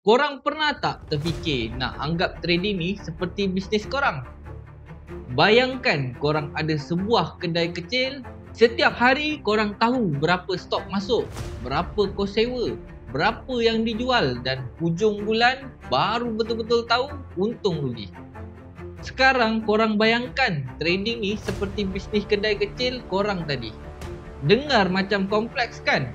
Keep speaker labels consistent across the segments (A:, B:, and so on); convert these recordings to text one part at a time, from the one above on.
A: Korang pernah tak terfikir nak anggap trading ni seperti bisnes korang? Bayangkan korang ada sebuah kedai kecil. Setiap hari korang tahu berapa stok masuk, berapa kos sewa, berapa yang dijual, dan hujung bulan baru betul-betul tahu untung rugi. Sekarang korang bayangkan trading ni seperti bisnes kedai kecil korang tadi. Dengar macam kompleks kan?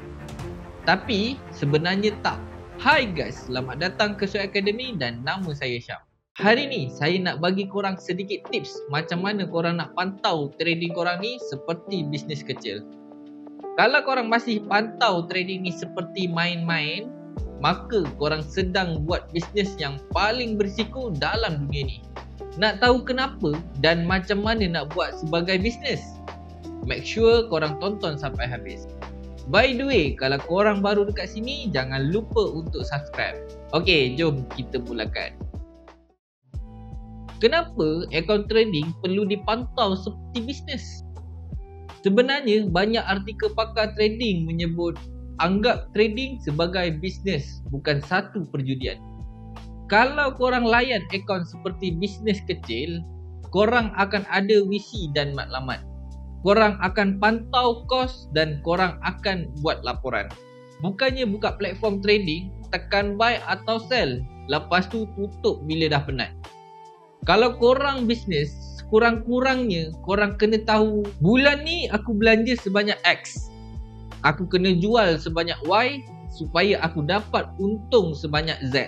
A: Tapi sebenarnya tak. Hai guys, selamat datang ke Soy Academy dan nama saya Syam. Hari ni saya nak bagi korang sedikit tips macam mana korang nak pantau trading korang ni seperti bisnes kecil. Kalau korang masih pantau trading ni seperti main-main, maka korang sedang buat bisnes yang paling berisiko dalam dunia ni. Nak tahu kenapa dan macam mana nak buat sebagai bisnes? Make sure korang tonton sampai habis. By the way, kalau korang baru dekat sini, jangan lupa untuk subscribe. Okey, jom kita mulakan. Kenapa akaun trading perlu dipantau seperti bisnes? Sebenarnya, banyak artikel pakar trading menyebut anggap trading sebagai bisnes, bukan satu perjudian. Kalau korang layan akaun seperti bisnes kecil, korang akan ada visi dan matlamat. Korang akan pantau kos dan korang akan buat laporan. Bukannya buka platform trading, tekan buy atau sell, lepas tu tutup bila dah penat. Kalau korang bisnes, kurang-kurangnya korang kena tahu bulan ni aku belanja sebanyak X. Aku kena jual sebanyak Y supaya aku dapat untung sebanyak Z.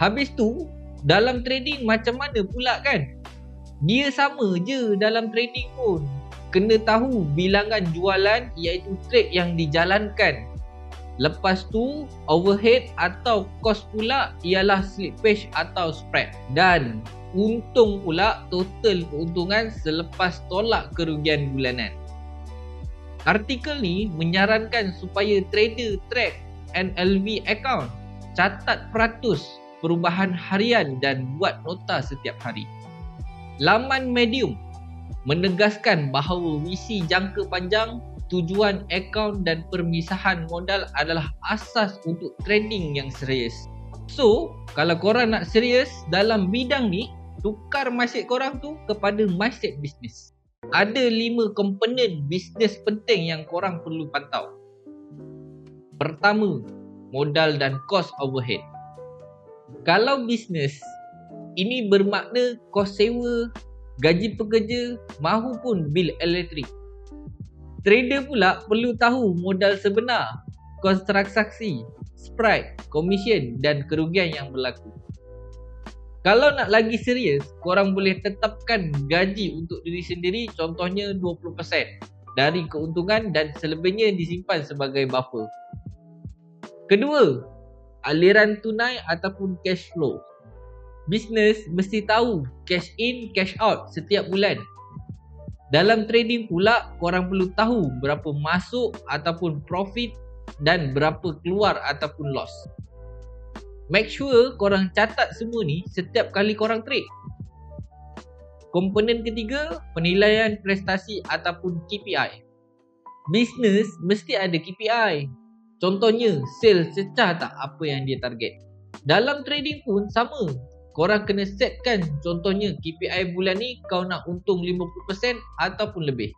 A: Habis tu, dalam trading macam mana pula kan? Dia sama je dalam trading pun. Kena tahu bilangan jualan iaitu trade yang dijalankan. Lepas tu overhead atau cost pula ialah slippage atau spread. Dan untung pula total keuntungan selepas tolak kerugian bulanan. Artikel ni menyarankan supaya trader track NLV account, catat peratus perubahan harian dan buat nota setiap hari. Laman Medium menegaskan bahawa visi jangka panjang, tujuan akaun dan permisahan modal adalah asas untuk trading yang serius. So, kalau korang nak serius dalam bidang ni, tukar mindset korang tu kepada mindset bisnes. Ada 5 komponen bisnes penting yang korang perlu pantau. Pertama, modal dan kos overhead. Kalau bisnes, ini bermakna kos sewa, gaji pekerja mahupun bil elektrik. Trader pula perlu tahu modal sebenar, kos transaksi, spread, komisen dan kerugian yang berlaku. Kalau nak lagi serius, korang boleh tetapkan gaji untuk diri sendiri, contohnya 20% dari keuntungan dan selebihnya disimpan sebagai buffer. Kedua, aliran tunai ataupun cash flow. Bisnes mesti tahu cash in, cash out setiap bulan. Dalam trading pula, korang perlu tahu berapa masuk ataupun profit dan berapa keluar ataupun loss. Make sure korang catat semua ni setiap kali korang trade. Komponen ketiga, penilaian prestasi ataupun KPI. Bisnes mesti ada KPI. Contohnya, sales cecah tak apa yang dia target. Dalam trading pun sama. Korang kena setkan, contohnya KPI bulan ni kau nak untung 50% ataupun lebih.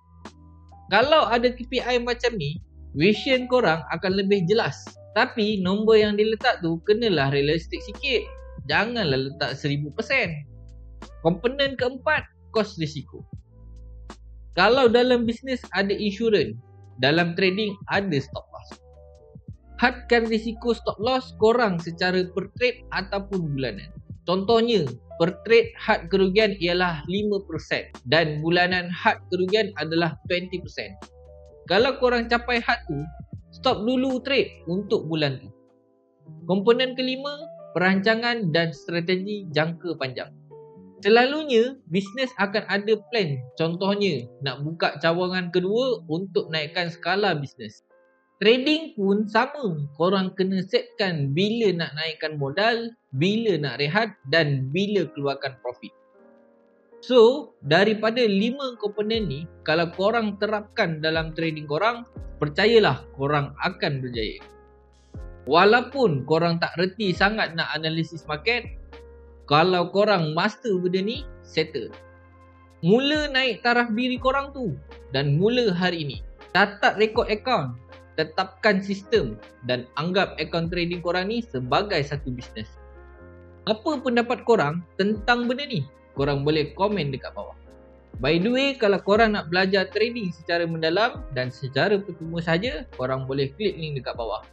A: Kalau ada KPI macam ni, vision korang akan lebih jelas. Tapi nombor yang diletak tu kenalah realistik sikit. Janganlah letak 1000%. Komponen keempat, kos risiko. Kalau dalam bisnes ada insurans, dalam trading ada stop loss. Hadkan risiko stop loss korang secara per trade ataupun bulanan. Contohnya, per trade had kerugian ialah 5% dan bulanan had kerugian adalah 20%. Kalau korang capai had tu, stop dulu trade untuk bulan tu. Komponen kelima, perancangan dan strategi jangka panjang. Selalunya, bisnes akan ada plan. Contohnya, nak buka cawangan kedua untuk naikkan skala bisnes. Trading pun sama, korang kena setkan bila nak naikkan modal, bila nak rehat dan bila keluarkan profit. So, daripada 5 komponen ni, kalau korang terapkan dalam trading korang, percayalah korang akan berjaya. Walaupun korang tak reti sangat nak analisis market, kalau korang master benda ni, settle. Mula naik taraf diri korang tu dan mula hari ini. Catat rekod akaun, tetapkan sistem dan anggap akaun trading korang ni sebagai satu bisnes. Apa pendapat korang tentang benda ni? Korang boleh komen dekat bawah. By the way, kalau korang nak belajar trading secara mendalam dan secara percuma saja, korang boleh klik link dekat bawah.